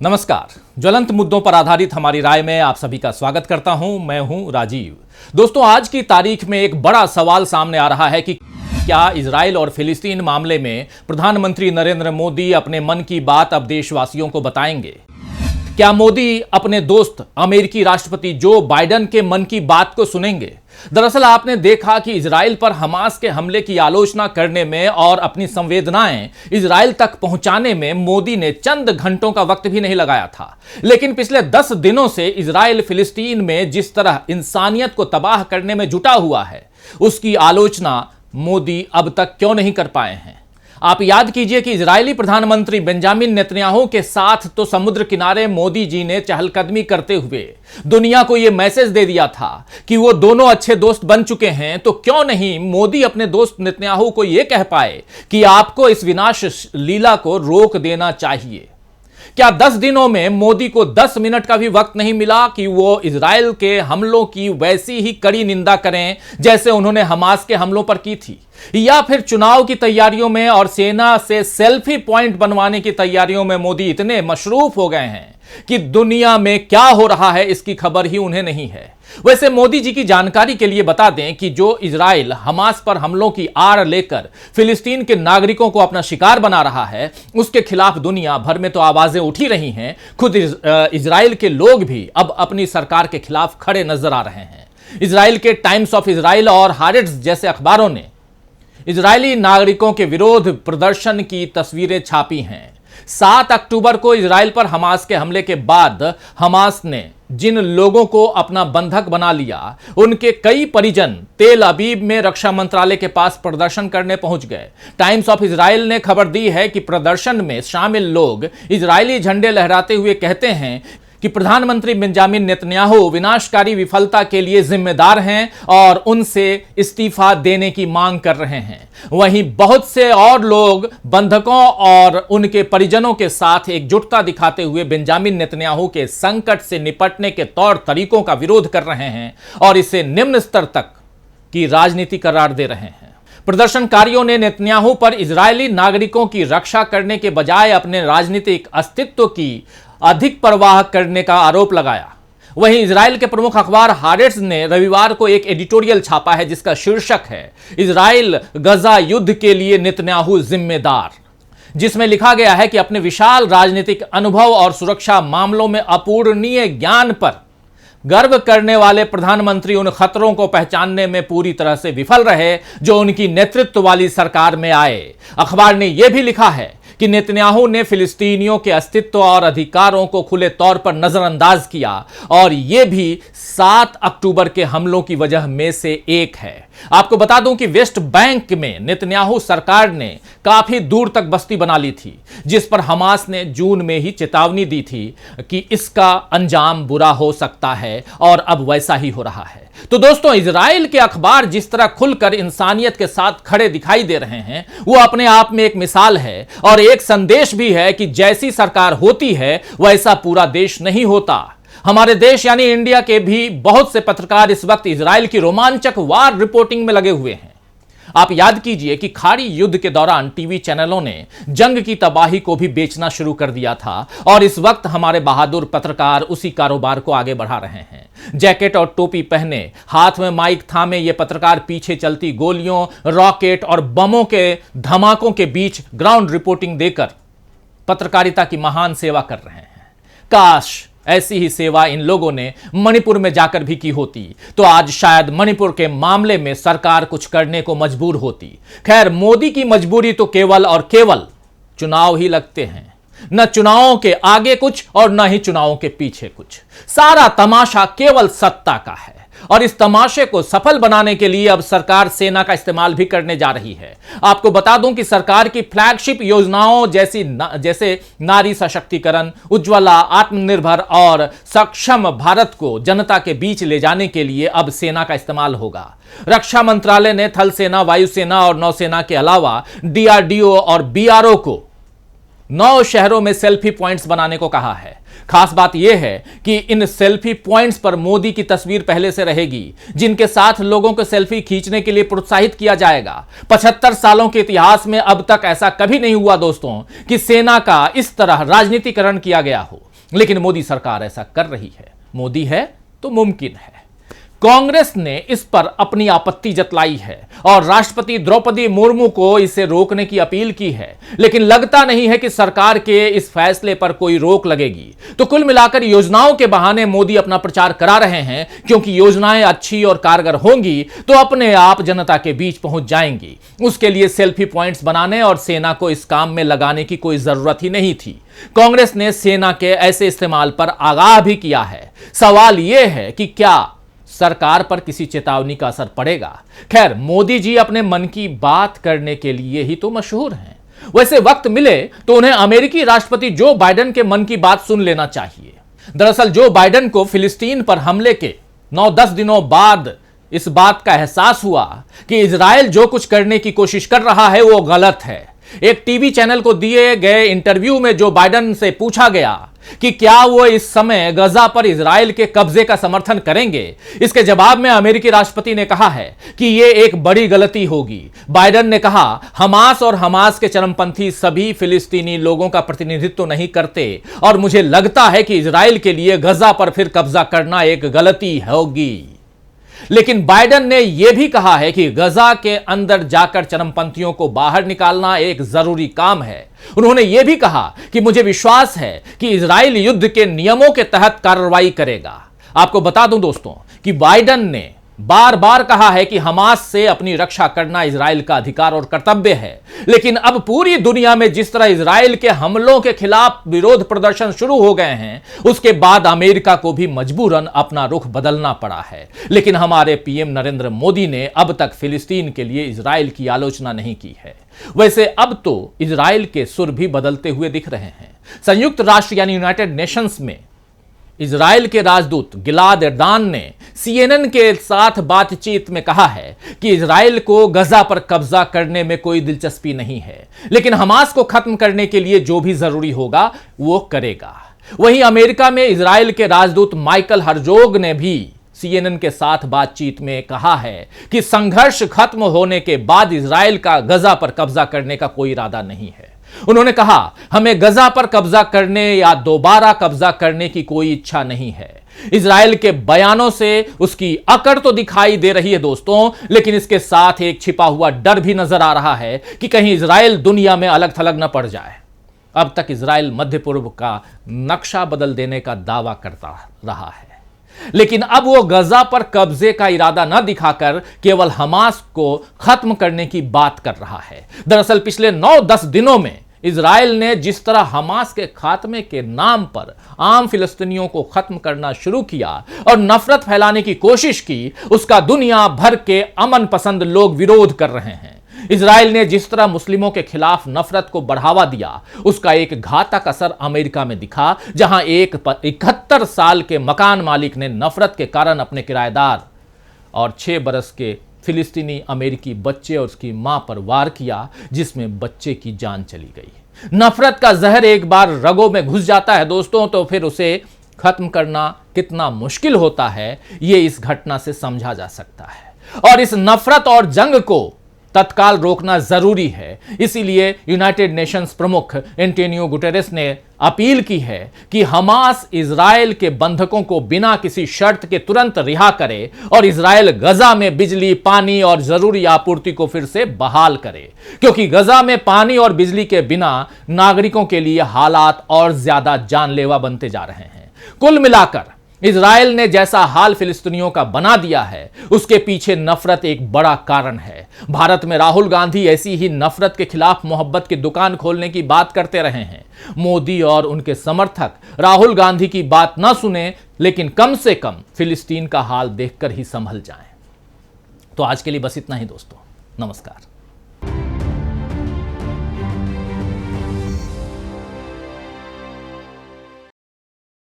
नमस्कार। ज्वलंत मुद्दों पर आधारित हमारी राय में आप सभी का स्वागत करता हूं। मैं हूं राजीव। दोस्तों, आज की तारीख में एक बड़ा सवाल सामने आ रहा है कि क्या इजराइल और फिलिस्तीन मामले में प्रधानमंत्री नरेंद्र मोदी अपने मन की बात अब देशवासियों को बताएंगे? क्या मोदी अपने दोस्त अमेरिकी राष्ट्रपति जो बाइडेन के मन की बात को सुनेंगे? दरअसल आपने देखा कि इजराइल पर हमास के हमले की आलोचना करने में और अपनी संवेदनाएं इजराइल तक पहुंचाने में मोदी ने चंद घंटों का वक्त भी नहीं लगाया था। लेकिन पिछले 10 दिनों से इजराइल फिलिस्तीन में जिस तरह इंसानियत को तबाह करने में जुटा हुआ है, उसकी आलोचना मोदी अब तक क्यों नहीं कर पाए हैं? आप याद कीजिए कि इजरायली प्रधानमंत्री बेंजामिन नेतन्याहू के साथ तो समुद्र किनारे मोदी जी ने चहलकदमी करते हुए दुनिया को यह मैसेज दे दिया था कि वो दोनों अच्छे दोस्त बन चुके हैं। तो क्यों नहीं मोदी अपने दोस्त नेतन्याहू को यह कह पाए कि आपको इस विनाश लीला को रोक देना चाहिए? क्या 10 दिनों में मोदी को 10 मिनट का भी वक्त नहीं मिला कि वो इजराइल के हमलों की वैसी ही कड़ी निंदा करें जैसे उन्होंने हमास के हमलों पर की थी? या फिर चुनाव की तैयारियों में और सेना से सेल्फी पॉइंट बनवाने की तैयारियों में मोदी इतने मशरूफ हो गए हैं कि दुनिया में क्या हो रहा है इसकी खबर ही उन्हें नहीं है? वैसे मोदी जी की जानकारी के लिए बता दें कि जो इजराइल हमास पर हमलों की आड़ लेकर फिलिस्तीन के नागरिकों को अपना शिकार बना रहा है, उसके खिलाफ दुनिया भर में तो आवाजें उठी रही हैं। खुद इजराइल के लोग भी अब अपनी सरकार के खिलाफ खड़े नजर आ रहे हैं। इजराइल के टाइम्स ऑफ इजराइल और हारेट्स जैसे अखबारों ने इजरायली नागरिकों के विरोध प्रदर्शन की तस्वीरें छापी हैं। 7 अक्टूबर को इजराइल पर हमास के हमले के बाद हमास ने जिन लोगों को अपना बंधक बना लिया, उनके कई परिजन तेल अबीब में रक्षा मंत्रालय के पास प्रदर्शन करने पहुंच गए। टाइम्स ऑफ इजराइल ने खबर दी है कि प्रदर्शन में शामिल लोग इजरायली झंडे लहराते हुए कहते हैं कि प्रधानमंत्री बेंजामिन नेतन्याहू विनाशकारी विफलता के लिए जिम्मेदार हैं और उनसे इस्तीफा देने की मांग कर रहे हैं। वहीं बहुत से और लोग बंधकों और उनके परिजनों के साथ एकजुटता दिखाते हुए बेंजामिन नेतन्याहू के संकट से निपटने के तौर तरीकों का विरोध कर रहे हैं और इसे निम्न स्तर तक की राजनीति करार दे रहे हैं। प्रदर्शनकारियों ने नेतन्याहू पर इजरायली नागरिकों की रक्षा करने के बजाय अपने राजनीतिक अस्तित्व की अधिक परवाह करने का आरोप लगाया। वहीं इजराइल के प्रमुख अखबार हारेट्स ने रविवार को एक एडिटोरियल छापा है जिसका शीर्षक है इजराइल गजा युद्ध के लिए नेतन्याहू जिम्मेदार, जिसमें लिखा गया है कि अपने विशाल राजनीतिक अनुभव और सुरक्षा मामलों में अपूरणीय ज्ञान पर गर्व करने वाले प्रधानमंत्री उन खतरों को पहचानने में पूरी तरह से विफल रहे जो उनकी नेतृत्व वाली सरकार में आए। अखबार ने यह भी लिखा है कि नेतन्याहू ने फिलिस्तीनियों के अस्तित्व और अधिकारों को खुले तौर पर नजरअंदाज किया और यह भी 7 अक्टूबर के हमलों की वजह में से एक है। आपको बता दूं कि वेस्ट बैंक में नेतन्याहू सरकार ने काफी दूर तक बस्ती बना ली थी, जिस पर हमास ने जून में ही चेतावनी दी थी कि इसका अंजाम बुरा हो सकता है और अब वैसा ही हो रहा है। तो दोस्तों, इजराइल के अखबार जिस तरह खुलकर इंसानियत के साथ खड़े दिखाई दे रहे हैं, वो अपने आप में एक मिसाल है और एक संदेश भी है कि जैसी सरकार होती है वैसा पूरा देश नहीं होता। हमारे देश यानी इंडिया के भी बहुत से पत्रकार इस वक्त इजराइल की रोमांचक वार रिपोर्टिंग में लगे हुए हैं। आप याद कीजिए कि खाड़ी युद्ध के दौरान टीवी चैनलों ने जंग की तबाही को भी बेचना शुरू कर दिया था और इस वक्त हमारे बहादुर पत्रकार उसी कारोबार को आगे बढ़ा रहे हैं। जैकेट और टोपी पहने, हाथ में माइक थामे ये पत्रकार पीछे चलती गोलियों, रॉकेट और बमों के धमाकों के बीच ग्राउंड रिपोर्टिंग देकर पत्रकारिता की महान सेवा कर रहे हैं। काश ऐसी ही सेवा इन लोगों ने मणिपुर में जाकर भी की होती तो आज शायद मणिपुर के मामले में सरकार कुछ करने को मजबूर होती। खैर, मोदी की मजबूरी तो केवल और केवल चुनाव ही लगते हैं। न चुनावों के आगे कुछ और न ही चुनावों के पीछे कुछ। सारा तमाशा केवल सत्ता का है और इस तमाशे को सफल बनाने के लिए अब सरकार सेना का इस्तेमाल भी करने जा रही है। आपको बता दूं कि सरकार की फ्लैगशिप योजनाओं जैसे नारी सशक्तिकरण, उज्ज्वला, आत्मनिर्भर और सक्षम भारत को जनता के बीच ले जाने के लिए अब सेना का इस्तेमाल होगा। रक्षा मंत्रालय ने थल सेना, वायुसेना और नौसेना के अलावा डीआरडीओ और बीआरओ को 9 शहरों में सेल्फी पॉइंट्स बनाने को कहा है। खास बात यह है कि इन सेल्फी पॉइंट्स पर मोदी की तस्वीर पहले से रहेगी, जिनके साथ लोगों को सेल्फी खींचने के लिए प्रोत्साहित किया जाएगा। 75 सालों के इतिहास में अब तक ऐसा कभी नहीं हुआ दोस्तों कि सेना का इस तरह राजनीतिकरण किया गया हो। लेकिन मोदी सरकार ऐसा कर रही है। मोदी है तो मुमकिन है। कांग्रेस ने इस पर अपनी आपत्ति जतलाई है और राष्ट्रपति द्रौपदी मुर्मू को इसे रोकने की अपील की है, लेकिन लगता नहीं है कि सरकार के इस फैसले पर कोई रोक लगेगी। तो कुल मिलाकर योजनाओं के बहाने मोदी अपना प्रचार करा रहे हैं, क्योंकि योजनाएं अच्छी और कारगर होंगी तो अपने आप जनता के बीच पहुंच जाएंगी। उसके लिए सेल्फी पॉइंट्स बनाने और सेना को इस काम में लगाने की कोई जरूरत ही नहीं थी। कांग्रेस ने सेना के ऐसे इस्तेमाल पर आगाह भी किया है। सवाल यह है कि क्या सरकार पर किसी चेतावनी का असर पड़ेगा? खैर, मोदी जी अपने मन की बात करने के लिए ही तो मशहूर हैं। वैसे वक्त मिले तो उन्हें अमेरिकी राष्ट्रपति जो बाइडेन के मन की बात सुन लेना चाहिए। दरअसल जो बाइडेन को फिलिस्तीन पर हमले के 9-10 दिनों बाद इस बात का एहसास हुआ कि इजराइल जो कुछ करने की कोशिश कर रहा है वो गलत है। एक टीवी चैनल को दिए गए इंटरव्यू में जो बाइडेन से पूछा गया कि क्या वो इस समय गजा पर इजराइल के कब्जे का समर्थन करेंगे, इसके जवाब में अमेरिकी राष्ट्रपति ने कहा है कि यह एक बड़ी गलती होगी। बाइडेन ने कहा, हमास और हमास के चरमपंथी सभी फिलिस्तीनी लोगों का प्रतिनिधित्व नहीं करते और मुझे लगता है कि इजराइल के लिए गजा पर फिर कब्जा करना एक गलती होगी। लेकिन बाइडेन ने यह भी कहा है कि गजा के अंदर जाकर चरमपंथियों को बाहर निकालना एक जरूरी काम है। उन्होंने यह भी कहा कि मुझे विश्वास है कि इजराइल युद्ध के नियमों के तहत कार्रवाई करेगा। आपको बता दूं दोस्तों कि बाइडेन ने बार बार कहा है कि हमास से अपनी रक्षा करना इजराइल का अधिकार और कर्तव्य है, लेकिन अब पूरी दुनिया में जिस तरह इजराइल के हमलों के खिलाफ विरोध प्रदर्शन शुरू हो गए हैं, उसके बाद अमेरिका को भी मजबूरन अपना रुख बदलना पड़ा है। लेकिन हमारे पीएम नरेंद्र मोदी ने अब तक फिलिस्तीन के लिए इजराइल की आलोचना नहीं की है। वैसे अब तो इजराइल के सुर भी बदलते हुए दिख रहे हैं। संयुक्त राष्ट्र यानी यूनाइटेड नेशंस में इजराइल के राजदूत गिलाद एर्दान ने सीएनएन के साथ बातचीत में कहा है कि इजराइल को गजा पर कब्जा करने में कोई दिलचस्पी नहीं है, लेकिन हमास को खत्म करने के लिए जो भी जरूरी होगा वो करेगा। वहीं अमेरिका में इजराइल के राजदूत माइकल हर्जोग ने भी सीएनएन के साथ बातचीत में कहा है कि संघर्ष खत्म होने के बाद इजराइल का गजा पर कब्जा करने का कोई इरादा नहीं है। उन्होंने कहा, हमें गजा पर कब्जा करने या दोबारा कब्जा करने की कोई इच्छा नहीं है। इजराइल के बयानों से उसकी अकड़ तो दिखाई दे रही है दोस्तों, लेकिन इसके साथ एक छिपा हुआ डर भी नजर आ रहा है कि कहीं इजराइल दुनिया में अलग थलग न पड़ जाए। अब तक इजराइल मध्य पूर्व का नक्शा बदल देने का दावा करता रहा है, लेकिन अब वो गजा पर कब्जे का इरादा न दिखाकर केवल हमास को खत्म करने की बात कर रहा है। दरअसल पिछले 9-10 दिनों में इजराइल ने जिस तरह हमास के खात्मे के नाम पर आम फिलिस्तीनियों को खत्म करना शुरू किया और नफरत फैलाने की कोशिश की, उसका दुनिया भर के अमन पसंद लोग विरोध कर रहे हैं। इजराइल ने जिस तरह मुस्लिमों के खिलाफ नफरत को बढ़ावा दिया, उसका एक घातक असर अमेरिका में दिखा, जहां एक 71 साल के मकान मालिक ने नफरत के कारण अपने किराएदार और 6 बरस के फिलिस्तीनी अमेरिकी बच्चे और उसकी मां पर वार किया, जिसमें बच्चे की जान चली गई। नफरत का जहर एक बार रगों में घुस जाता है दोस्तों, तो फिर उसे खत्म करना कितना मुश्किल होता है, यह इस घटना से समझा जा सकता है। और इस नफरत और जंग को तत्काल रोकना जरूरी है। इसीलिए यूनाइटेड नेशंस प्रमुख एंटोनियो गुटेरेस ने अपील की है कि हमास इजराइल के बंधकों को बिना किसी शर्त के तुरंत रिहा करे और इजराइल गजा में बिजली, पानी और जरूरी आपूर्ति को फिर से बहाल करे, क्योंकि गजा में पानी और बिजली के बिना नागरिकों के लिए हालात और ज्यादा जानलेवा बनते जा रहे हैं। कुल मिलाकर इजराइल ने जैसा हाल फिलिस्तीनियों का बना दिया है, उसके पीछे नफरत एक बड़ा कारण है। भारत में राहुल गांधी ऐसी ही नफरत के खिलाफ मोहब्बत की दुकान खोलने की बात करते रहे हैं। मोदी और उनके समर्थक राहुल गांधी की बात न सुने, लेकिन कम से कम फिलिस्तीन का हाल देखकर ही संभल जाएं। तो आज के लिए बस इतना ही दोस्तों, नमस्कार।